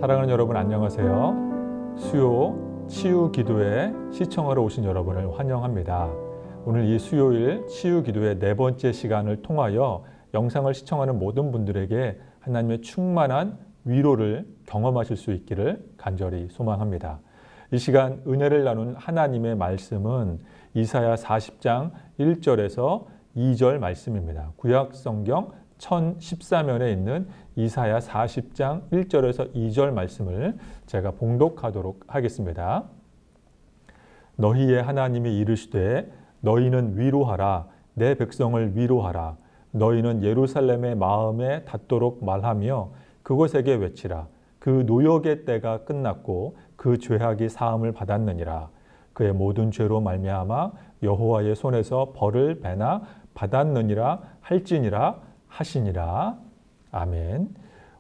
사랑하는 여러분 안녕하세요. 수요 치유 기도에 시청하러 오신 여러분을 환영합니다. 오늘 이 수요일 치유 기도의 네 번째 시간을 통하여 영상을 시청하는 모든 분들에게 하나님의 충만한 위로를 경험하실 수 있기를 간절히 소망합니다. 이 시간 은혜를 나눈 하나님의 말씀은 이사야 40장 1절에서 2절 말씀입니다. 구약 성경 1014면에 있는 이사야 40장 1절에서 2절 말씀을 제가 봉독하도록 하겠습니다. 너희의 하나님이 이르시되 너희는 위로하라. 내 백성을 위로하라. 너희는 예루살렘의 마음에 닿도록 말하며 그곳에게 외치라. 그 노역의 때가 끝났고 그 죄악이 사함을 받았느니라. 그의 모든 죄로 말미암아 여호와의 손에서 벌을 배나 받았느니라 할지니라 하시니라. 아멘.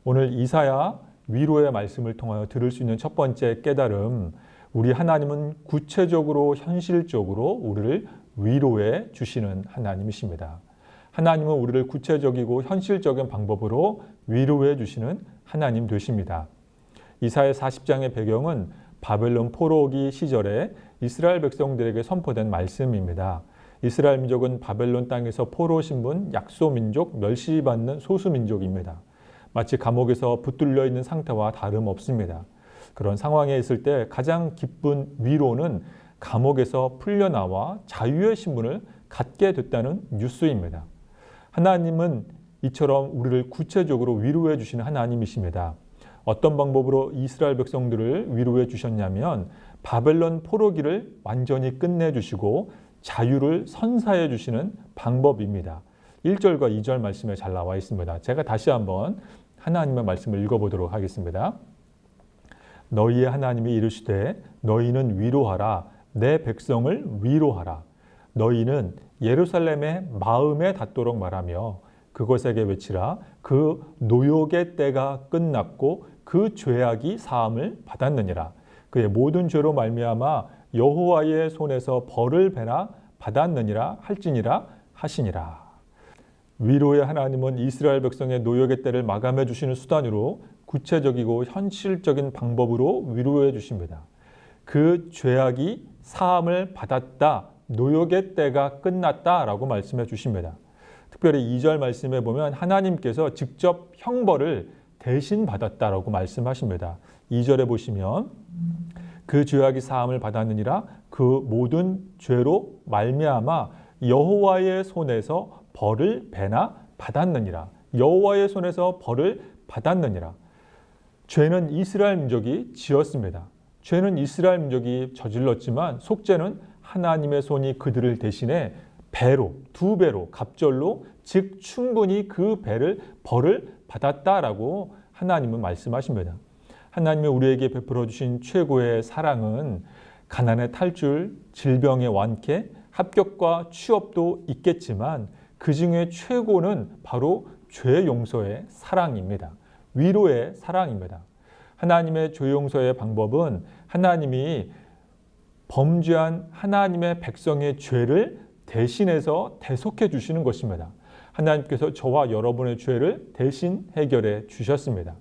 오늘 이사야 위로의 말씀을 통하여 들을 수 있는 첫 번째 깨달음, 우리 하나님은 구체적으로 현실적으로 우리를 위로해 주시는 하나님이십니다. 하나님은 우리를 구체적이고 현실적인 방법으로 위로해 주시는 하나님 되십니다. 이사야 40장의 배경은 바벨론 포로기 시절에 이스라엘 백성들에게 선포된 말씀입니다. 이스라엘 민족은 바벨론 땅에서 포로 신분, 약소민족, 멸시받는 소수민족입니다. 마치 감옥에서 붙들려 있는 상태와 다름없습니다. 그런 상황에 있을 때 가장 기쁜 위로는 감옥에서 풀려나와 자유의 신분을 갖게 됐다는 뉴스입니다. 하나님은 이처럼 우리를 구체적으로 위로해 주시는 하나님이십니다. 어떤 방법으로 이스라엘 백성들을 위로해 주셨냐면 바벨론 포로기를 완전히 끝내주시고 자유를 선사해 주시는 방법입니다. 1절과 2절 말씀에 잘 나와 있습니다. 제가 다시 한번 하나님의 말씀을 읽어보도록 하겠습니다. 너희의 하나님이 이르시되 너희는 위로하라. 내 백성을 위로하라. 너희는 예루살렘의 마음에 닿도록 말하며 그곳에게 외치라. 그 노역의 때가 끝났고 그 죄악이 사함을 받았느니라. 그의 모든 죄로 말미암아 여호와의 손에서 벌을 배나 받았느니라 할지니라 하시니라. 위로의 하나님은 이스라엘 백성의 노역의 때를 마감해 주시는 수단으로 구체적이고 현실적인 방법으로 위로해 주십니다. 그 죄악이 사함을 받았다, 노역의 때가 끝났다라고 말씀해 주십니다. 특별히 2절 말씀에 보면 하나님께서 직접 형벌을 대신 받았다라고 말씀하십니다. 2절에 보시면 그 죄악이 사함을 받았느니라. 그 모든 죄로 말미암아 여호와의 손에서 벌을 배나 받았느니라. 여호와의 손에서 벌을 받았느니라. 죄는 이스라엘 민족이 지었습니다. 죄는 이스라엘 민족이 저질렀지만 속죄는 하나님의 손이 그들을 대신해 배로, 두 배로, 갑절로, 즉 충분히 그 벌을 받았다라고 하나님은 말씀하십니다. 하나님이 우리에게 베풀어 주신 최고의 사랑은 가난의 탈출, 질병의 완쾌, 합격과 취업도 있겠지만 그 중에 최고는 바로 죄 용서의 사랑입니다. 위로의 사랑입니다. 하나님의 죄 용서의 방법은 하나님이 범죄한 하나님의 백성의 죄를 대신해서 대속해 주시는 것입니다. 하나님께서 저와 여러분의 죄를 대신 해결해 주셨습니다.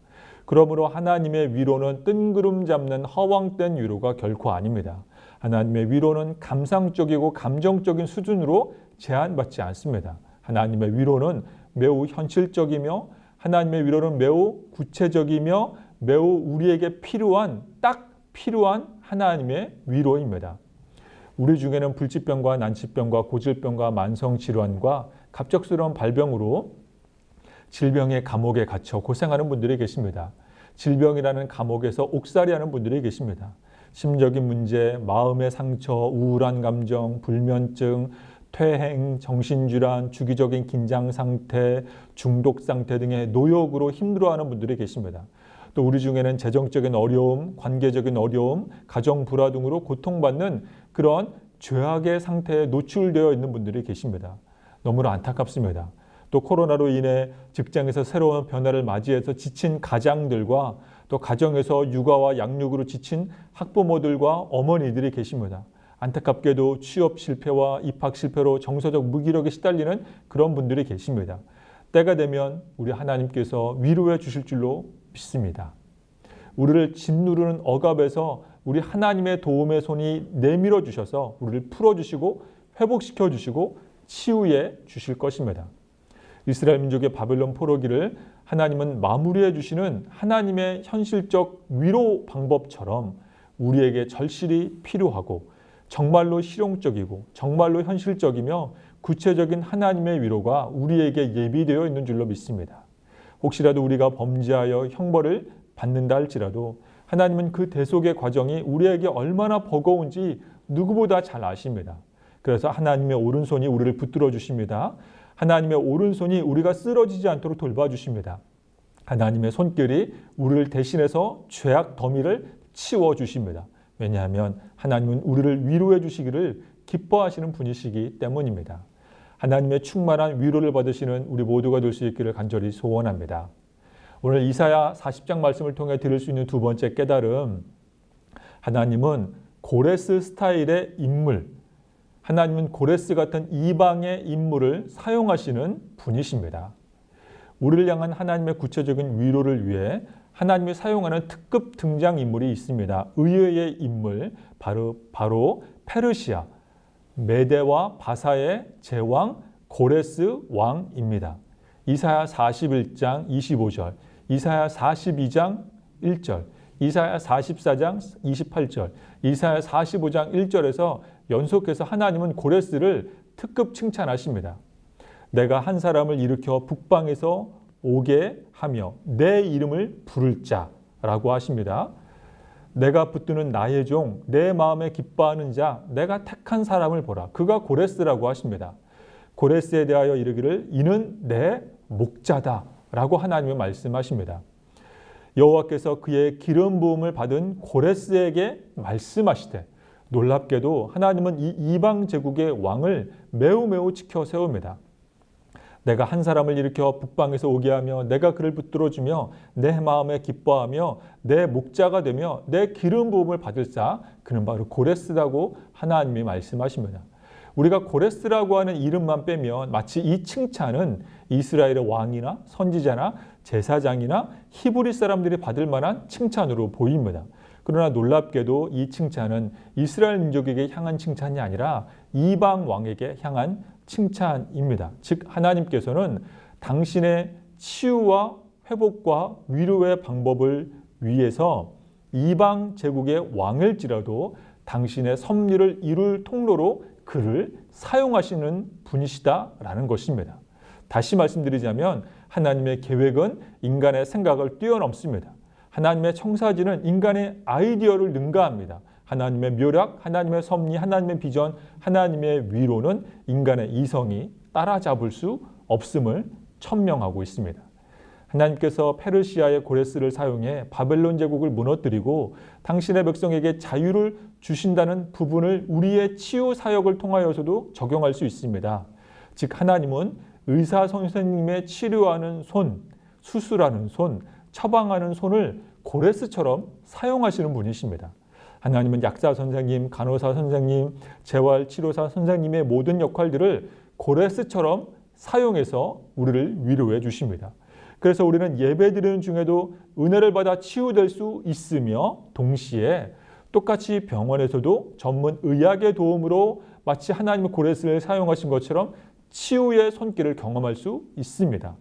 그러므로 하나님의 위로는 뜬구름 잡는 허황된 위로가 결코 아닙니다. 하나님의 위로는 감상적이고 감정적인 수준으로 제한받지 않습니다. 하나님의 위로는 매우 현실적이며 하나님의 위로는 매우 구체적이며 매우 우리에게 딱 필요한 하나님의 위로입니다. 우리 중에는 불치병과 난치병과 고질병과 만성질환과 갑작스러운 발병으로 질병의 감옥에 갇혀 고생하는 분들이 계십니다. 질병이라는 감옥에서 옥살이하는 분들이 계십니다. 심적인 문제, 마음의 상처, 우울한 감정, 불면증, 퇴행, 정신질환, 주기적인 긴장 상태, 중독 상태 등의 노역으로 힘들어하는 분들이 계십니다. 또 우리 중에는 재정적인 어려움, 관계적인 어려움, 가정 불화 등으로 고통받는 그런 죄악의 상태에 노출되어 있는 분들이 계십니다. 너무나 안타깝습니다. 또 코로나로 인해 직장에서 새로운 변화를 맞이해서 지친 가장들과 또 가정에서 육아와 양육으로 지친 학부모들과 어머니들이 계십니다. 안타깝게도 취업 실패와 입학 실패로 정서적 무기력에 시달리는 그런 분들이 계십니다. 때가 되면 우리 하나님께서 위로해 주실 줄로 믿습니다. 우리를 짓누르는 억압에서 우리 하나님의 도움의 손이 내밀어 주셔서 우리를 풀어주시고 회복시켜 주시고 치유해 주실 것입니다. 이스라엘 민족의 바벨론 포로기를 하나님은 마무리해 주시는 하나님의 현실적 위로 방법처럼 우리에게 절실히 필요하고 정말로 실용적이고 정말로 현실적이며 구체적인 하나님의 위로가 우리에게 예비되어 있는 줄로 믿습니다. 혹시라도 우리가 범죄하여 형벌을 받는다 할지라도 하나님은 그 대속의 과정이 우리에게 얼마나 버거운지 누구보다 잘 아십니다. 그래서 하나님의 오른손이 우리를 붙들어 주십니다. 하나님의 오른손이 우리가 쓰러지지 않도록 돌봐주십니다. 하나님의 손길이 우리를 대신해서 죄악 더미를 치워주십니다. 왜냐하면 하나님은 우리를 위로해 주시기를 기뻐하시는 분이시기 때문입니다. 하나님의 충만한 위로를 받으시는 우리 모두가 될 수 있기를 간절히 소원합니다. 오늘 이사야 40장 말씀을 통해 들을 수 있는 두 번째 깨달음, 하나님은 고레스 스타일의 인물, 하나님은 고레스 같은 이방의 인물을 사용하시는 분이십니다. 우리를 향한 하나님의 구체적인 위로를 위해 하나님이 사용하는 특급 등장인물이 있습니다. 의외의 인물, 바로 페르시아, 메대와 바사의 제왕 고레스 왕입니다. 이사야 41장 25절, 이사야 42장 1절, 이사야 44장 28절, 이사야 45장 1절에서 연속해서 하나님은 고레스를 특급 칭찬하십니다. 내가 한 사람을 일으켜 북방에서 오게 하며 내 이름을 부를 자라고 하십니다. 내가 붙드는 나의 종, 내 마음에 기뻐하는 자, 내가 택한 사람을 보라. 그가 고레스라고 하십니다. 고레스에 대하여 이르기를 이는 내 목자다라고 하나님은 말씀하십니다. 여호와께서 그의 기름 부음을 받은 고레스에게 말씀하시되 놀랍게도 하나님은 이 이방 제국의 왕을 매우 지켜 세웁니다. 내가 한 사람을 일으켜 북방에서 오게 하며 내가 그를 붙들어주며 내 마음에 기뻐하며 내 목자가 되며 내 기름 부음을 받을 자, 그는 바로 고레스라고 하나님이 말씀하십니다. 우리가 고레스라고 하는 이름만 빼면 마치 이 칭찬은 이스라엘의 왕이나 선지자나 제사장이나 히브리 사람들이 받을 만한 칭찬으로 보입니다. 그러나 놀랍게도 이 칭찬은 이스라엘 민족에게 향한 칭찬이 아니라 이방 왕에게 향한 칭찬입니다. 즉 하나님께서는 당신의 치유와 회복과 위로의 방법을 위해서 이방 제국의 왕일지라도 당신의 섭리를 이룰 통로로 그를 사용하시는 분이시다라는 것입니다. 다시 말씀드리자면 하나님의 계획은 인간의 생각을 뛰어넘습니다. 하나님의 청사진은 인간의 아이디어를 능가합니다. 하나님의 묘략, 하나님의 섭리, 하나님의 비전, 하나님의 위로는 인간의 이성이 따라잡을 수 없음을 천명하고 있습니다. 하나님께서 페르시아의 고레스를 사용해 바벨론 제국을 무너뜨리고 당신의 백성에게 자유를 주신다는 부분을 우리의 치유 사역을 통하여서도 적용할 수 있습니다. 즉 하나님은 의사 선생님의 치료하는 손, 수술하는 손, 처방하는 손을 고레스처럼 사용하시는 분이십니다. 하나님은 약사 선생님, 간호사 선생님, 재활치료사 선생님의 모든 역할들을 고레스처럼 사용해서 우리를 위로해 주십니다. 그래서 우리는 예배드리는 중에도 은혜를 받아 치유될 수 있으며 동시에 똑같이 병원에서도 전문 의학의 도움으로 마치 하나님의 고레스를 사용하신 것처럼 치유의 손길을 경험할 수 있습니다.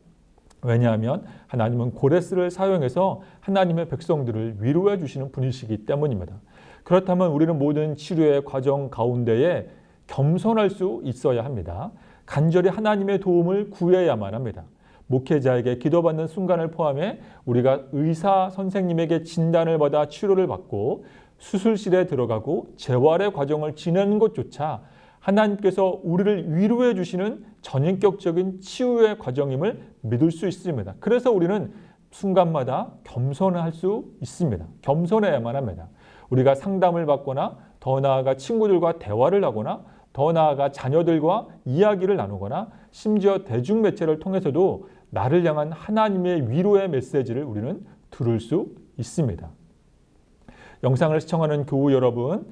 왜냐하면 하나님은 고레스를 사용해서 하나님의 백성들을 위로해 주시는 분이시기 때문입니다. 그렇다면 우리는 모든 치료의 과정 가운데에 겸손할 수 있어야 합니다. 간절히 하나님의 도움을 구해야만 합니다. 목회자에게 기도받는 순간을 포함해 우리가 의사 선생님에게 진단을 받아 치료를 받고 수술실에 들어가고 재활의 과정을 지내는 것조차 하나님께서 우리를 위로해 주시는 전인격적인 치유의 과정임을 믿을 수 있습니다. 그래서 우리는 순간마다 겸손할 수 있습니다. 겸손해야만 합니다. 우리가 상담을 받거나 더 나아가 친구들과 대화를 하거나 더 나아가 자녀들과 이야기를 나누거나 심지어 대중매체를 통해서도 나를 향한 하나님의 위로의 메시지를 우리는 들을 수 있습니다. 영상을 시청하는 교우 여러분,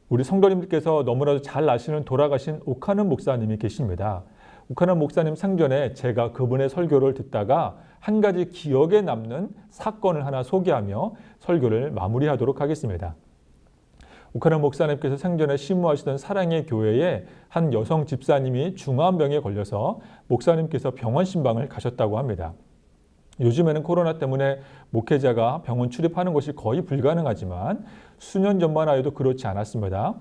우리 성도님들께서 너무나도 잘 아시는 돌아가신 오카는 목사님이 계십니다. 욱하는 목사님 생전에 제가 그분의 설교를 듣다가 한 가지 기억에 남는 사건을 하나 소개하며 설교를 마무리하도록 하겠습니다. 욱하는 목사님께서 생전에 심무하시던 사랑의 교회에 한 여성 집사님이 중환병에 걸려서 목사님께서 병원 신방을 가셨다고 합니다. 요즘에는 코로나 때문에 목회자가 병원 출입하는 것이 거의 불가능하지만 수년 전만 해도 그렇지 않았습니다.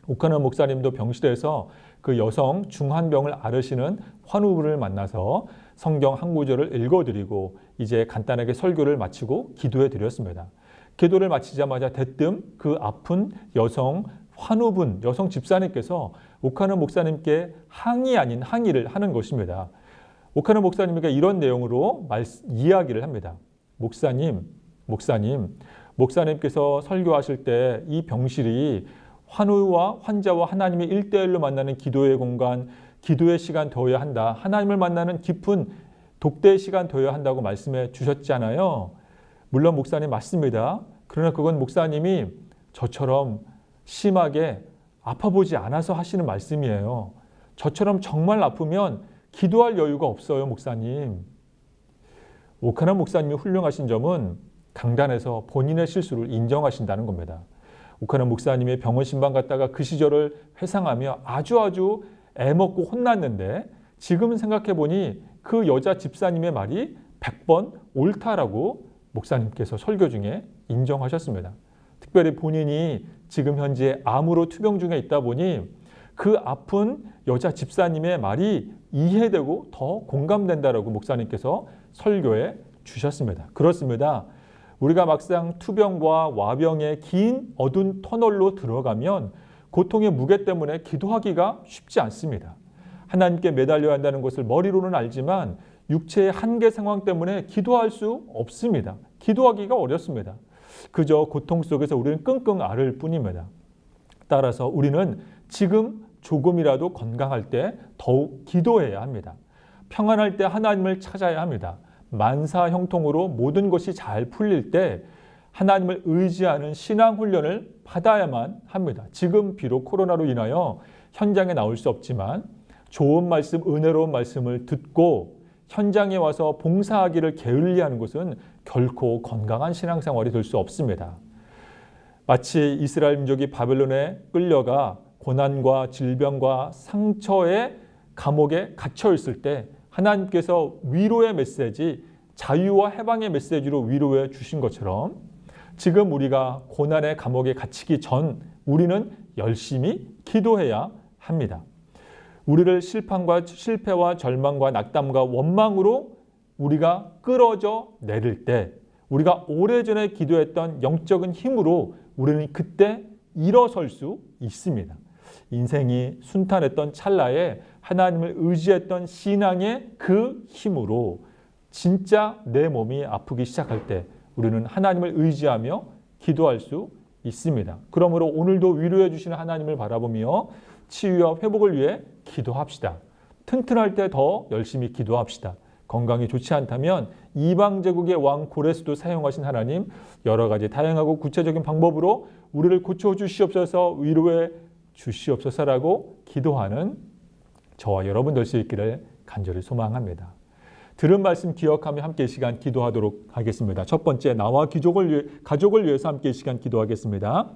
욱하는 목사님도 병실에서 그 여성 중환병을 앓으시는 환우분을 만나서 성경 한 구절을 읽어드리고 이제 간단하게 설교를 마치고 기도해 드렸습니다. 기도를 마치자마자 대뜸 그 아픈 여성 환우분, 여성 집사님께서 욱하는 목사님께 항의 아닌 항의를 하는 것입니다. 욱하는 목사님에게 이런 내용으로 이야기를 합니다. 목사님께서 설교하실 때 이 병실이 환우와 환자와 하나님의 1대1로 만나는 기도의 공간, 기도의 시간 되어야 한다. 하나님을 만나는 깊은 독대의 시간 되어야 한다고 말씀해 주셨잖아요. 물론 목사님 맞습니다. 그러나 그건 목사님이 저처럼 심하게 아파보지 않아서 하시는 말씀이에요. 저처럼 정말 아프면 기도할 여유가 없어요, 목사님. 욱하는 목사님이 훌륭하신 점은 강단에서 본인의 실수를 인정하신다는 겁니다. 욱하는 목사님의 병원 신방 갔다가 그 시절을 회상하며 아주 애먹고 혼났는데 지금 생각해 보니 그 여자 집사님의 말이 100번 옳다라고 목사님께서 설교 중에 인정하셨습니다. 특별히 본인이 지금 현재 암으로 투병 중에 있다 보니 그 아픈 여자 집사님의 말이 이해되고 더 공감된다라고 목사님께서 설교해 주셨습니다. 그렇습니다. 우리가 막상 투병과 와병의 긴 어두운 터널로 들어가면 고통의 무게 때문에 기도하기가 쉽지 않습니다. 하나님께 매달려야 한다는 것을 머리로는 알지만 육체의 한계 상황 때문에 기도할 수 없습니다. 기도하기가 어렵습니다. 그저 고통 속에서 우리는 끙끙 앓을 뿐입니다. 따라서 우리는 지금 조금이라도 건강할 때 더욱 기도해야 합니다. 평안할 때 하나님을 찾아야 합니다. 만사 형통으로 모든 것이 잘 풀릴 때 하나님을 의지하는 신앙 훈련을 받아야만 합니다. 지금 비록 코로나로 인하여 현장에 나올 수 없지만 좋은 말씀, 은혜로운 말씀을 듣고 현장에 와서 봉사하기를 게을리하는 것은 결코 건강한 신앙생활이 될 수 없습니다. 마치 이스라엘 민족이 바벨론에 끌려가 고난과 질병과 상처의 감옥에 갇혀 있을 때 하나님께서 위로의 메시지, 자유와 해방의 메시지로 위로해 주신 것처럼 지금 우리가 고난의 감옥에 갇히기 전 우리는 열심히 기도해야 합니다. 우리를 실패와 절망과 낙담과 원망으로 우리가 끌어져 내릴 때 우리가 오래전에 기도했던 영적인 힘으로 우리는 그때 일어설 수 있습니다. 인생이 순탄했던 찰나에 하나님을 의지했던 신앙의 그 힘으로 진짜 내 몸이 아프기 시작할 때 우리는 하나님을 의지하며 기도할 수 있습니다. 그러므로 오늘도 위로해 주시는 하나님을 바라보며 치유와 회복을 위해 기도합시다. 튼튼할 때 더 열심히 기도합시다. 건강이 좋지 않다면 이방 제국의 왕 고레스도 사용하신 하나님 여러 가지 다양하고 구체적인 방법으로 우리를 고쳐주시옵소서, 위로해 주시옵소서라고 기도하는 저와 여러분 될 수 있기를 간절히 소망합니다. 들은 말씀 기억하며 함께 이 시간 기도하도록 하겠습니다. 첫 번째, 나와 가족을 위해서 함께 이 시간 기도하겠습니다.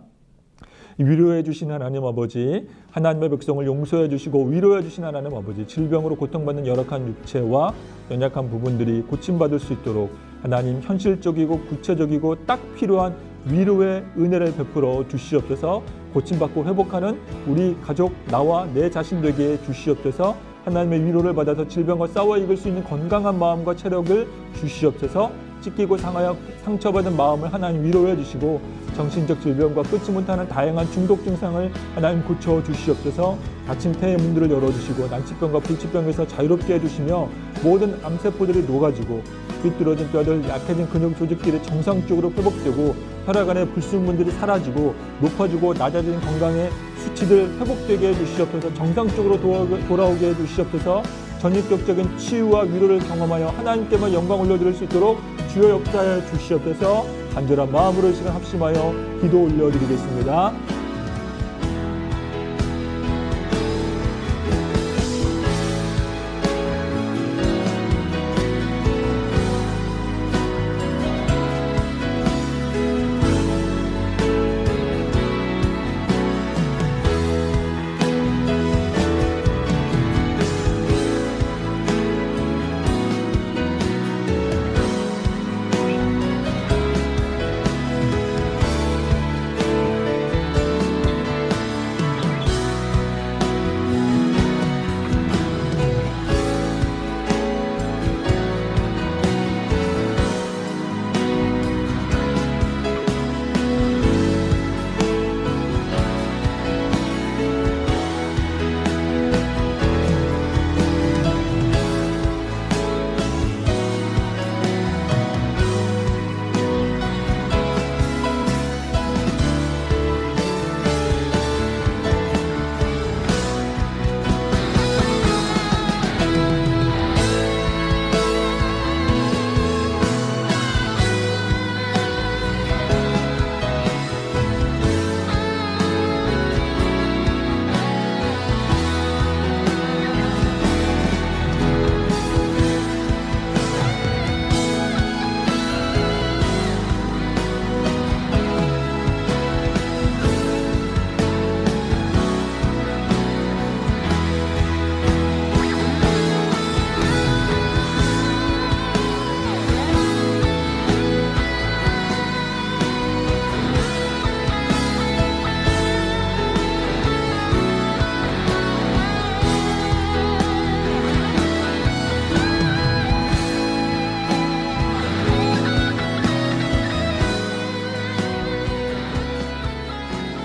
위로해 주신 하나님 아버지, 하나님의 백성을 용서해 주시고 위로해 주신 하나님 아버지, 질병으로 고통받는 열악한 육체와 연약한 부분들이 고침받을 수 있도록 하나님 현실적이고 구체적이고 딱 필요한 위로의 은혜를 베풀어 주시옵소서. 고침받고 회복하는 우리 가족, 나와 내 자신 되게 주시옵소서. 하나님의 위로를 받아서 질병과 싸워 이길 수 있는 건강한 마음과 체력을 주시옵소서. 찢기고 상처받은 마음을 하나님 위로해 주시고 정신적 질병과 끊지 못하는 다양한 중독 증상을 하나님 고쳐 주시옵소서. 닫힌 태의 문들을 열어주시고 난치병과 불치병에서 자유롭게 해주시며 모든 암세포들이 녹아지고 삐뚤어진 뼈들, 약해진 근육 조직들이 정상적으로 회복되고 혈액 안의 불순물들이 사라지고 높아지고 낮아진 건강의 수치들 회복되게 해주시옵소서. 정상적으로 돌아오게 해주시옵소서. 전인격적인 치유와 위로를 경험하여 하나님께만 영광 올려드릴 수 있도록 주여 역사해 주시옵소서. 간절한 마음으로 이 시간 합심하여 기도 올려드리겠습니다.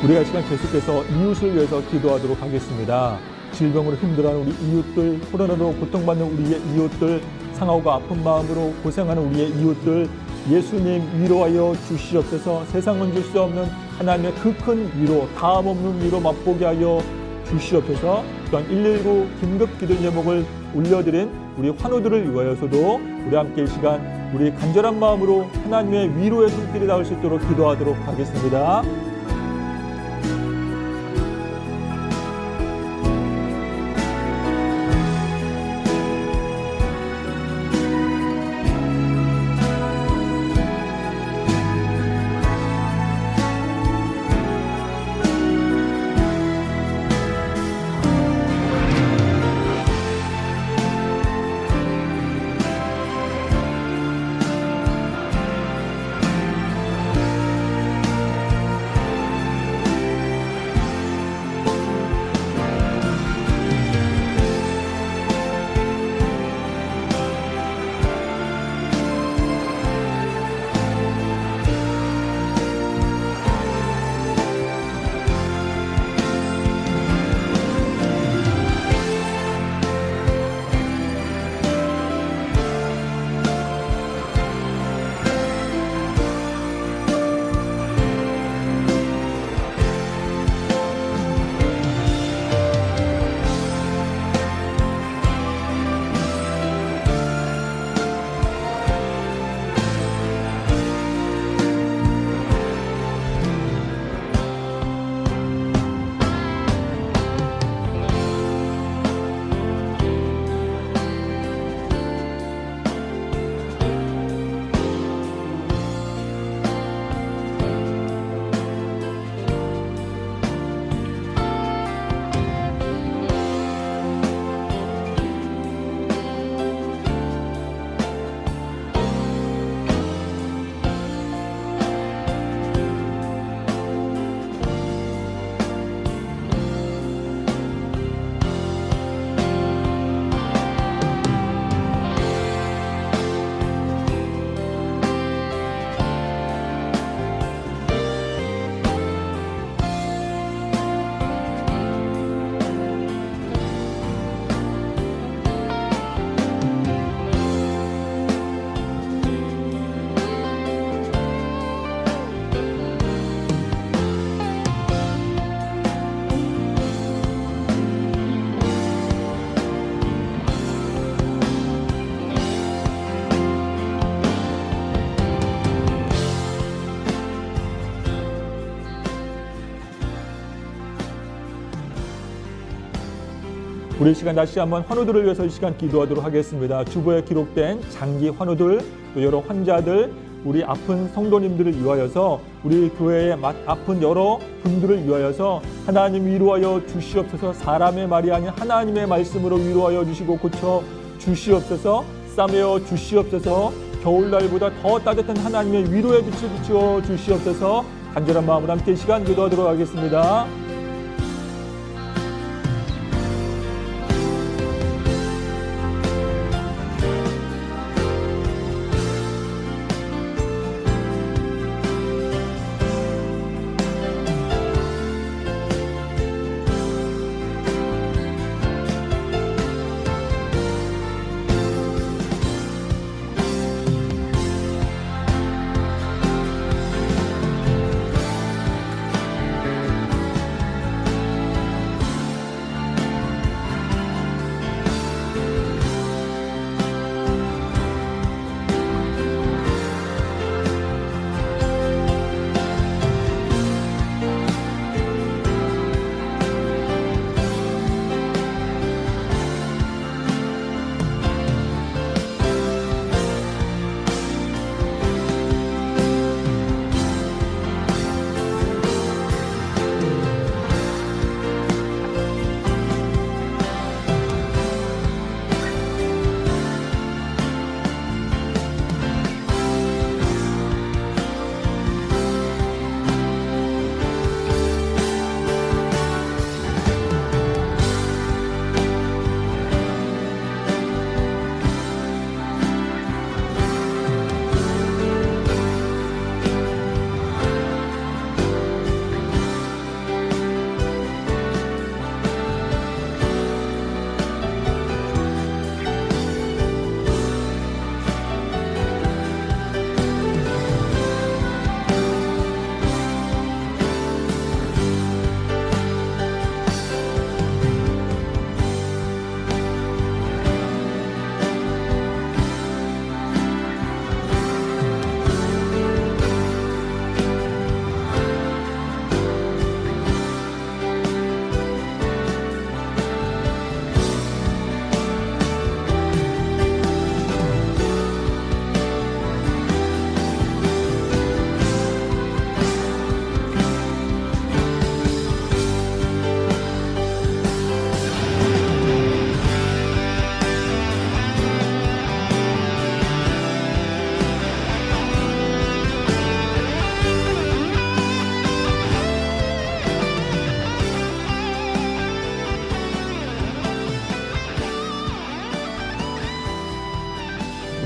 우리가 이 시간 계속해서 이웃을 위해서 기도하도록 하겠습니다. 질병으로 힘들어하는 우리 이웃들, 코로나로 고통받는 우리의 이웃들, 상하고 아픈 마음으로 고생하는 우리의 이웃들, 예수님 위로하여 주시옵소서. 세상은 줄 수 없는 하나님의 그 큰 위로, 다음 없는 위로 맛보게 하여 주시옵소서. 또한 119 긴급 기도 제목을 올려드린 우리 환우들을 위하여서도 우리 함께 이 시간 우리 간절한 마음으로 하나님의 위로의 손길이 닿을 수 있도록 기도하도록 하겠습니다. 우리 이 시간 다시 한번 환우들을 위해서 이 시간 기도하도록 하겠습니다. 주보에 기록된 장기 환우들, 또 여러 환자들, 우리 아픈 성도님들을 위하여서 우리 교회에 아픈 여러 분들을 위하여서 하나님 위로하여 주시옵소서. 사람의 말이 아닌 하나님의 말씀으로 위로하여 주시고 고쳐 주시옵소서. 싸매어 주시옵소서. 겨울날보다 더 따뜻한 하나님의 위로의 빛을 비추어 주시옵소서. 간절한 마음으로 함께 이 시간 기도하도록 하겠습니다.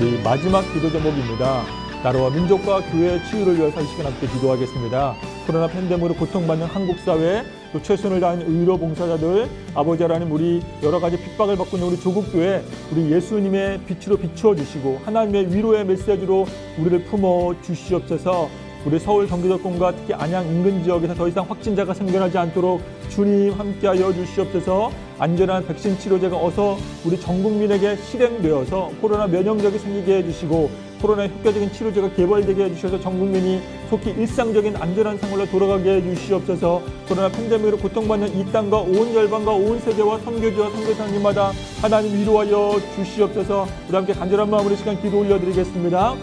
우리 마지막 기도 제목입니다. 나라와 민족과 교회의 치유를 위해서 이 시간 함께 기도하겠습니다. 코로나 팬데믹으로 고통받는 한국 사회, 또 최선을 다하는 의료 봉사자들, 아버지 하나님 우리 여러 가지 핍박을 받고 있는 우리 조국교회, 우리 예수님의 빛으로 비추어 주시고 하나님의 위로의 메시지로 우리를 품어 주시옵소서. 우리 서울 경기도권과 특히 안양 인근 지역에서 더 이상 확진자가 생겨나지 않도록 주님 함께하여 주시옵소서. 안전한 백신 치료제가 어서 우리 전 국민에게 실행되어서 코로나 면역력이 생기게 해주시고 코로나 효과적인 치료제가 개발되게 해주셔서 전 국민이 속히 일상적인 안전한 생활로 돌아가게 해주시옵소서. 코로나 팬데믹으로 고통받는 이 땅과 온 열방과 온 세계와 선교지와 선교사님마다 하나님 위로하여 주시옵소서. 우리 함께 간절한 마음으로 시간 기도 올려드리겠습니다.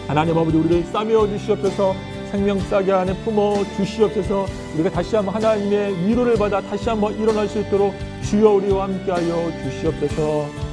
하나님 아버지 우리를 싸매어 주시옵소서. 생명 싸게 안에 품어 주시옵소서. 우리가 다시 한번 하나님의 위로를 받아 다시 한번 일어날 수 있도록 주여 우리와 함께하여 주시옵소서.